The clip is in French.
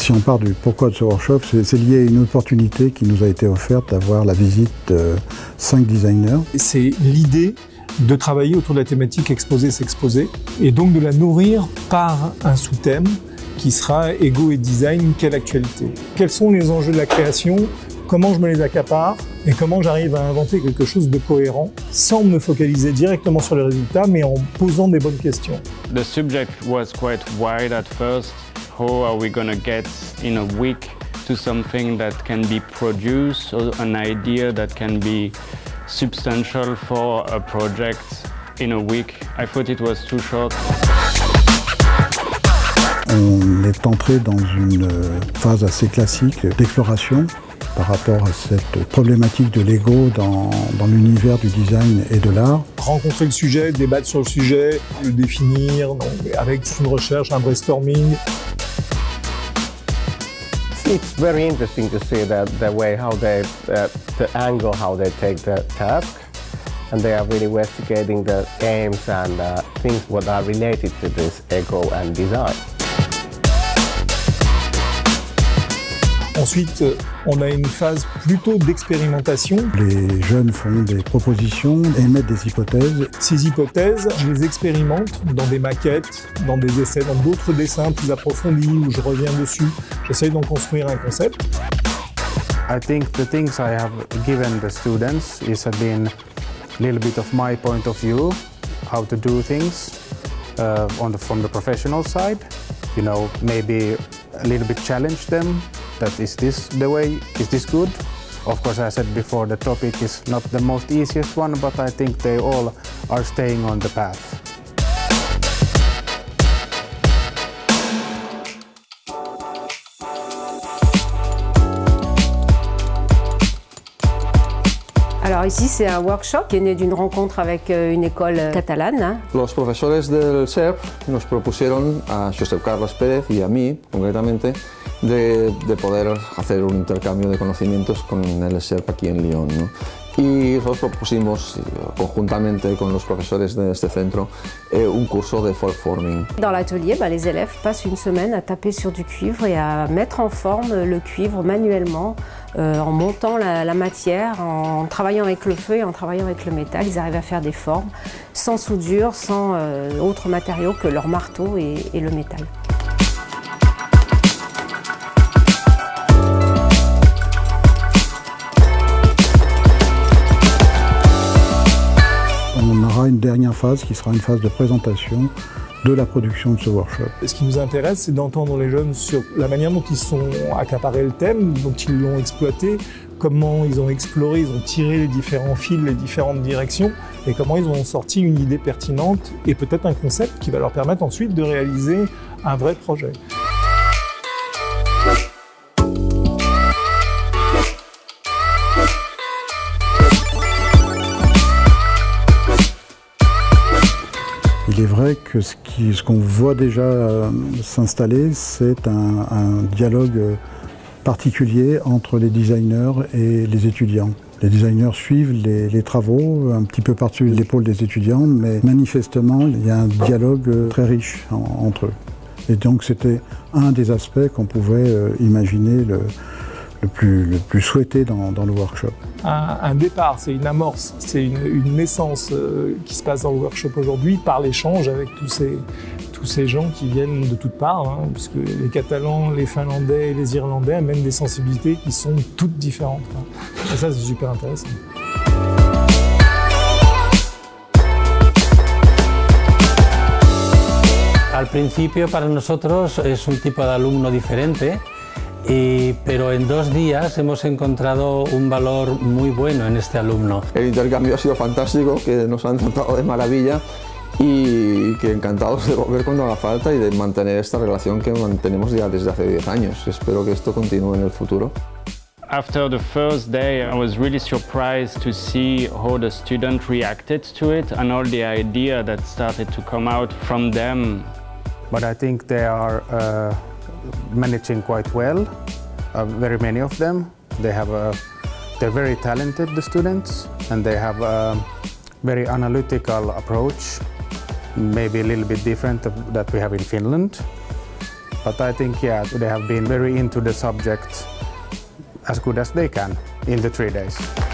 Si on part du pourquoi de ce workshop, c'est lié à une opportunité qui nous a été offerte d'avoir la visite de 5 designers. C'est l'idée de travailler autour de la thématique exposer-s'exposer et donc de la nourrir par un sous-thème qui sera Ego et Design, quelle actualité? Quels sont les enjeux de la création? Comment je me les accapare? Et comment j'arrive à inventer quelque chose de cohérent sans me focaliser directement sur les résultats, mais en posant des bonnes questions. The subject was quite wide at first. How are we going to get in a week to something that can be produced, or an idea that can be substantial for a project in a week? I thought it was too short. On est entré dans une phase assez classique d'exploration par rapport à cette problématique de l'ego dans l'univers du design et de l'art. Rencontrer le sujet, débattre sur le sujet, le définir, donc avec une recherche, un brainstorming. It's very interesting to see the way how they, the angle how they take the task, and they are really investigating the aims and things what are related to this ego and design. Ensuite, on a une phase plutôt d'expérimentation. Les jeunes font des propositions, émettent des hypothèses. Ces hypothèses, je les expérimente dans des maquettes, dans des essais, dans d'autres dessins plus approfondis où je reviens dessus. J'essaye d'en construire un concept. I think the things I have given the students is been a little bit of my point of view, how to do things from the professional side. You know, maybe a little bit challenge them. That is this the way? Is this good? Of course, I said before, the topic is not the most easiest one, but I think they all are staying on the path. Alors ici, c'est un workshop qui est né d'une rencontre avec une école catalane. Los profesores del SERP nos propusieron a Josep Carles Pérez y a mí, concretamente, de poder hacer un intercambio de conocimientos con el SERP aquí en Lyon, ¿no? Y nosotros propusimos conjuntamente con los profesores de este centro un curso de folk forming. Dans l'atelier, les élèves passent une semaine à taper sur du cuivre et à mettre en forme le cuivre manuellement, en montant la matière, en travaillant avec le feu et en travaillant avec le métal. Ils arrivent à faire des formes sans soudure, sans autres matériaux que leur marteau et le métal. On aura une dernière phase qui sera une phase de présentation de la production de ce workshop. Ce qui nous intéresse, c'est d'entendre les jeunes sur la manière dont ils sont accaparés le thème, dont ils l'ont exploité, comment ils ont exploré, ils ont tiré les différents fils, les différentes directions, et comment ils ont sorti une idée pertinente et peut-être un concept qui va leur permettre ensuite de réaliser un vrai projet. Il est vrai que ce qu'on voit déjà s'installer, c'est un dialogue particulier entre les designers et les étudiants. Les designers suivent les travaux un petit peu par-dessus l'épaule des étudiants, mais manifestement, il y a un dialogue très riche entre eux. Et donc c'était un des aspects qu'on pouvait imaginer le plus souhaité dans le workshop. Un départ, c'est une amorce, c'est une naissance qui se passe dans le workshop aujourd'hui par l'échange avec tous ces gens qui viennent de toutes parts, hein, puisque les Catalans, les Finlandais et les Irlandais amènent des sensibilités qui sont toutes différentes. Hein. Et ça, c'est super intéressant. Al principio para nosotros es un tipo de alumno diferente, pero en 2 días hemos encontrado un valor muy bueno en este alumno. El intercambio ha sido fantástico, que nos han tratado de maravilla y que encantados de volver cuando haga falta y de mantener esta relación que mantenemos ya desde hace 10 años. Espero que esto continúe en el futuro. After the first day, I was really surprised to see how the students reacted to it and all the idea that started to come out from them. But I think they are managing quite well, very many of them. They're very talented, the students, and they have a very analytical approach, maybe a little bit different that we have in Finland. But I think, yeah, they have been very into the subject as good as they can in the 3 days.